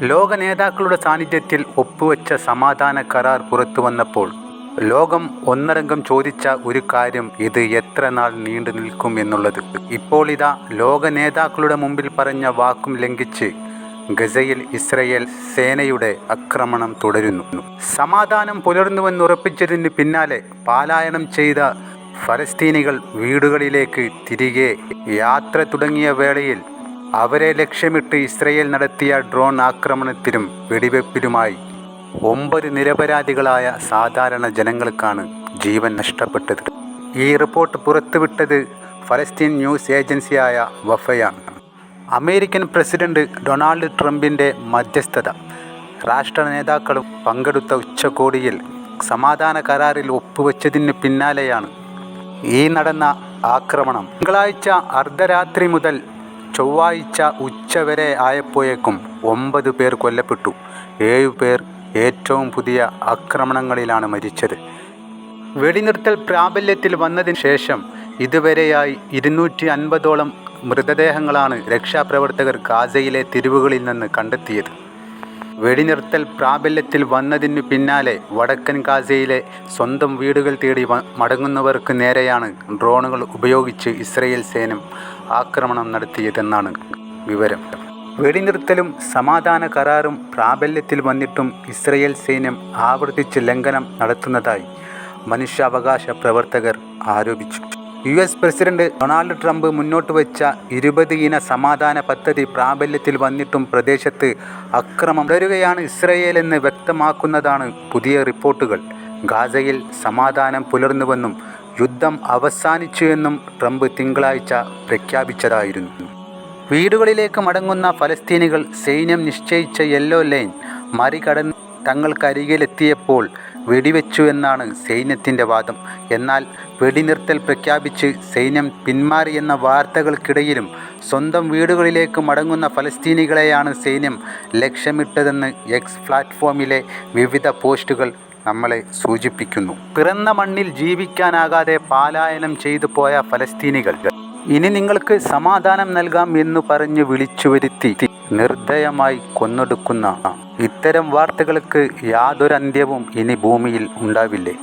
ലോക നേതാക്കളുടെ സാന്നിധ്യത്തിൽ ഒപ്പുവെച്ച സമാധാന കരാർ പുറത്തു വന്നപ്പോൾ ലോകം ഒന്നടങ്കം ചോദിച്ച ഒരു കാര്യം, ഇത് എത്ര നാൾ നീണ്ടു നിൽക്കും എന്നുള്ളത്. ഇപ്പോൾ ഇതാ ലോക നേതാക്കളുടെ മുമ്പിൽ പറഞ്ഞ വാക്കും ലംഘിച്ച് ഗസയിൽ ഇസ്രയേൽ സേനയുടെ ആക്രമണം തുടരുന്നു. സമാധാനം പുലർന്നുവെന്നുറപ്പിച്ചതിന് പിന്നാലെ പലായനം ചെയ്ത ഫലസ്തീനികൾ വീടുകളിലേക്ക് തിരികെ യാത്ര തുടങ്ങിയ വേളയിൽ അവരെ ലക്ഷ്യമിട്ട് ഇസ്രയേൽ നടത്തിയ ഡ്രോൺ ആക്രമണത്തിലും വെടിവെപ്പിലുമായി 9 നിരപരാധികളായ സാധാരണ ജനങ്ങൾക്കാണ് ജീവൻ നഷ്ടപ്പെട്ടത്. ഈ റിപ്പോർട്ട് പുറത്തുവിട്ടത് ഫലസ്തീൻ ന്യൂസ് ഏജൻസിയായ വഫയാണ്. അമേരിക്കൻ പ്രസിഡന്റ് ഡൊണാൾഡ് ട്രംപിൻ്റെ മധ്യസ്ഥത, രാഷ്ട്ര നേതാക്കളും പങ്കെടുത്ത ഉച്ചകോടിയിൽ സമാധാന കരാറിൽ ഒപ്പുവെച്ചതിന് പിന്നാലെയാണ് ഈ നടന്ന ആക്രമണം. തിങ്കളാഴ്ച അർദ്ധരാത്രി മുതൽ ചൊവ്വാഴ്ച ഉച്ചവരെ ആയപ്പോഴേക്കും 9 പേർ കൊല്ലപ്പെട്ടു. 7 പേർ ഏറ്റവും പുതിയ ആക്രമണങ്ങളിലാണ് മരിച്ചത്. വെടിനിർത്തൽ പ്രാബല്യത്തിൽ വന്നതിന് ശേഷം ഇതുവരെയായി 250ഓളം മൃതദേഹങ്ങളാണ് രക്ഷാപ്രവർത്തകർ ഗാസയിലെ തെരുവുകളിൽ നിന്ന് കണ്ടെത്തിയത്. വെടിനിർത്തൽ പ്രാബല്യത്തിൽ വന്നതിനു പിന്നാലെ വടക്കൻ ഗാസയിലെ സ്വന്തം വീടുകൾ തേടി മടങ്ങുന്നവർക്ക് നേരെയാണ് ഡ്രോണുകൾ ഉപയോഗിച്ച് ഇസ്രയേൽ സേന ആക്രമണം നടത്തിയതെന്നാണ് വിവരം. വെടിനിർത്തലും സമാധാന കരാറും പ്രാബല്യത്തിൽ വന്നിട്ടും ഇസ്രയേൽ സൈന്യം ആവർത്തിച്ച് ലംഘനം നടത്തുന്നതായി മനുഷ്യാവകാശ പ്രവർത്തകർ ആരോപിച്ചു. US പ്രസിഡന്റ് ഡൊണാൾഡ് ട്രംപ് മുന്നോട്ട് വെച്ച 20 ഇന സമാധാന പദ്ധതി പ്രാബല്യത്തിൽ വന്നിട്ടും പ്രദേശത്ത് അക്രമം തുടരുകയാണ് ഇസ്രയേലെന്ന് വ്യക്തമാക്കുന്നതാണ് പുതിയ റിപ്പോർട്ടുകൾ. ഗാസയിൽ സമാധാനം പുലർന്നുവെന്നും യുദ്ധം അവസാനിച്ചു എന്നും ട്രംപ് തിങ്കളാഴ്ച പ്രഖ്യാപിച്ചതായിരുന്നു. വീടുകളിലേക്ക് മടങ്ങുന്ന ഫലസ്തീനികൾ സൈന്യം നിശ്ചയിച്ച യെല്ലോ ലൈൻ മറികടന്ന് തങ്ങൾക്കരികിലെത്തിയപ്പോൾ വെടിവെച്ചു എന്നാണ് സൈന്യത്തിൻ്റെ വാദം. എന്നാൽ വെടിനിർത്തൽ പ്രഖ്യാപിച്ച് സൈന്യം പിന്മാറിയെന്ന വാർത്തകൾക്കിടയിലും സ്വന്തം വീടുകളിലേക്ക് മടങ്ങുന്ന ഫലസ്തീനികളെയാണ് സൈന്യം ലക്ഷ്യമിട്ടതെന്ന് എക്സ് പ്ലാറ്റ്ഫോമിലെ വിവിധ പോസ്റ്റുകൾ നമ്മളെ സൂചിപ്പിക്കുന്നു. പിറന്ന മണ്ണിൽ ജീവിക്കാനാകാതെ പലായനം ചെയ്തു പോയ ഫലസ്തീനികൾ ഇനി നിങ്ങൾക്ക് സമാധാനം നൽകാം എന്നു പറഞ്ഞ് വിളിച്ചു വരുത്തി നിർദ്ദയമായി കൊന്നൊടുക്കുന്ന ഇത്തരം വാർത്തകൾക്ക് യാതൊരന്ത്യവും ഇനി ഭൂമിയിൽ ഉണ്ടാവില്ലേ?